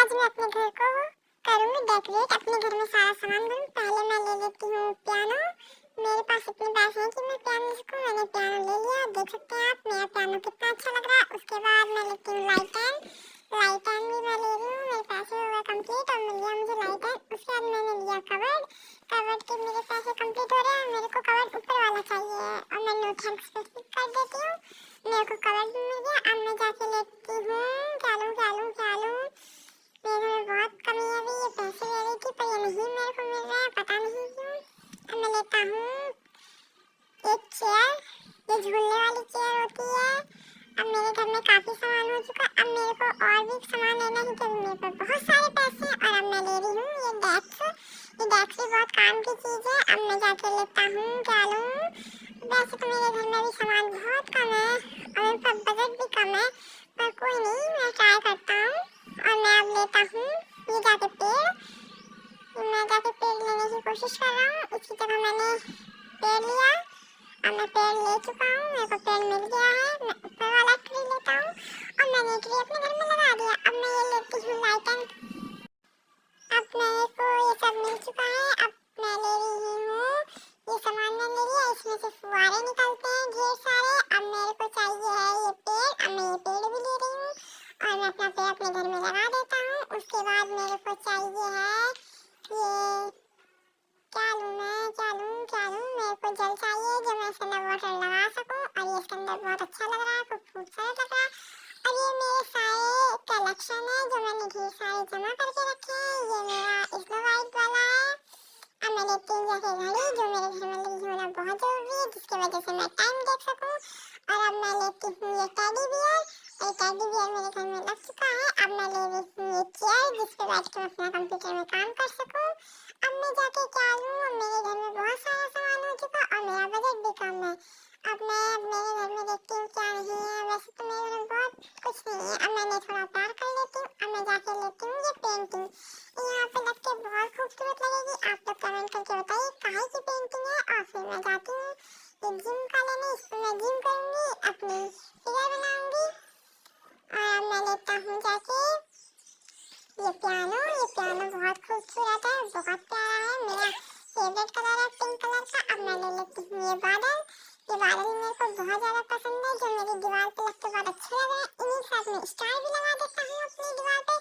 आज मैं अपने घर को करूँगी डेकोरेट, अपने घर में सारा सामान भरूँ। पहले मैं ले लेती हूँ पियानो। मेरे पास इतने पैसे हैं कि मैं पियानो सीखूँ। मैंने पियानो ले लिया, देख सकते हैं आप मेरा पियानो कितना अच्छा लग रहा है। उसके बाद मैं लेती हूँ लाइटन भी मैं ले रही हूँ। मेरे पैसे हो गए कंप्लीट और मिल गया मुझे लाइटन। उसके बाद मैंने लिया कवर्ड के मेरे पैसे कंप्लीट हो रहे हैं। मेरे को कवर्ड ऊपर वाला चाहिए और मैं नो थैंक्स पे क्लिक कर देती हूँ। मेरे को कवर्ड भी मिल गया। अब मैं जाके लेती हूँ क्या लूँ मेरे में बहुत कमी है अभी। ये पैसे ले रही थी पर ये नहीं मेरे को मिल रहा है, पता नहीं क्यों। अब मैं लेता हूँ एक चेयर, ये झूलने वाली चेयर होती है। अब मेरे घर में काफी सामान हो चुका। अब मेरे को और भी सामान लेना है क्योंकि मेरे पास बहुत सारे पैसे हैं। और अब मैं ले रही हूँ ये डेस्क भी बहुत काम की चीज है। अब मैं जाके लेता हूँ क्या लूँ। वैसे तो मेरे घर में भी सामान बहुत कम है और मेरे पास बजट भी कम है, पर कोई नहीं, मैं ट्राई करता हूँ। और मैं अब लेता हूँ ये जाके पेड़। मैं जाके पेड़ लेने की कोशिश कर रहा हूँ। इसी तरह मैंने पेड़ लिया। अब मैं पेड़ ले चुका हूँ, मेरे को पेड़ मिल गया है। मैं ऊपर वाला ट्री लेता हूँ और मैंने ये ट्री अपने घर में लगा दिया। अब मैं ये लेती हूँ लाइटन। अब मेरे को ये सब मिल चुका है। अब मैं ले रही हूँ ये सामान मैंने लिया। इसमें से फुहारे निकलते हैं ढेर सारे। अब मेरे को चाहिए है ये पेड़। अब मैं ये पेड़ भी ले रही हूँ और मैं अपना पेड़ अपने घर में लगा देता हूँ। उसके बाद मेरे को चाहिए है ये क्या लूँ मेरे को जल चाहिए जो मैं इसके अंदर वाटर लगा सकूँ। और ये इसके अंदर बहुत अच्छा लग रहा है, खूब खूबसूरत लग रहा है। और ये मेरे सारे कलेक्शन है जो मैंने ढेर सारे जमा करके रखे हैं। ये मेरा स्नो वाइट वाला है। अब मैं लेती हूँ जैसे घड़ी जो मेरे घर में लगी होना बहुत जरूरी है, जिसकी वजह से मैं टाइम देख सकूँ। और अब मैं लेती हूँ ये टेडी बियर। ये टेडी बियर मेरे घर में लग चुका है। अब मैं ले रही हूँ ये चेयर जिस पे बैठ के मैं अपना कंप्यूटर में काम कर सकूँ। अब मैं जाके क्या लूँ, मेरे घर में बहुत सारा सामान हो चुका और मेरा बजट भी कम है। अब मैं मेरे घर में देखती हूँ क्या नहीं है। वैसे तो मेरे घर में बहुत कुछ नहीं है। अब मैंने थोड़ा प्यार कर लेती हूँ। अब मैं जाके लेती हूँ ये पेंटिंग। यहाँ पे लग के बहुत खूबसूरत लगेगी। आप लोग कमेंट करके बताइए काहे की पेंटिंग है। और फिर मैं जाती हूँ ये जिम का लेने। इस पर मैं जिम करूँगी, अपनी फिगर बनाऊँगी। और अब मैं लेता हूँ जाके ये पियानो बहुत खूबसूरत है, बहुत प्यारा है। मेरा फेवरेट कलर है पिंक कलर का। अब मैं ले लेती हूँ ये बादल मेरे को बहुत ज़्यादा पसंद है, जो मेरी दीवार पे लगते बहुत अच्छे लग रहे हैं। इन्हीं के साथ में स्टार भी लगा देता हूँ अपनी दीवार पे।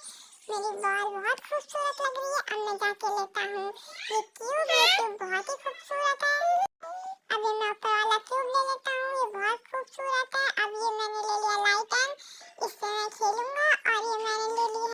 मेरी दीवार बहुत खूबसूरत लग रही है। अब मैं जाके लेता हूँ ये क्यूब बहुत ही खूबसूरत है। अब ये मैं ऊपर वाला क्यूब ले लेता हूँ, ये बहुत खूबसूरत है। अब ये मैंने ले लिया लाइटन, इससे मैं खेलूंगा। और ये मैंने ले लिया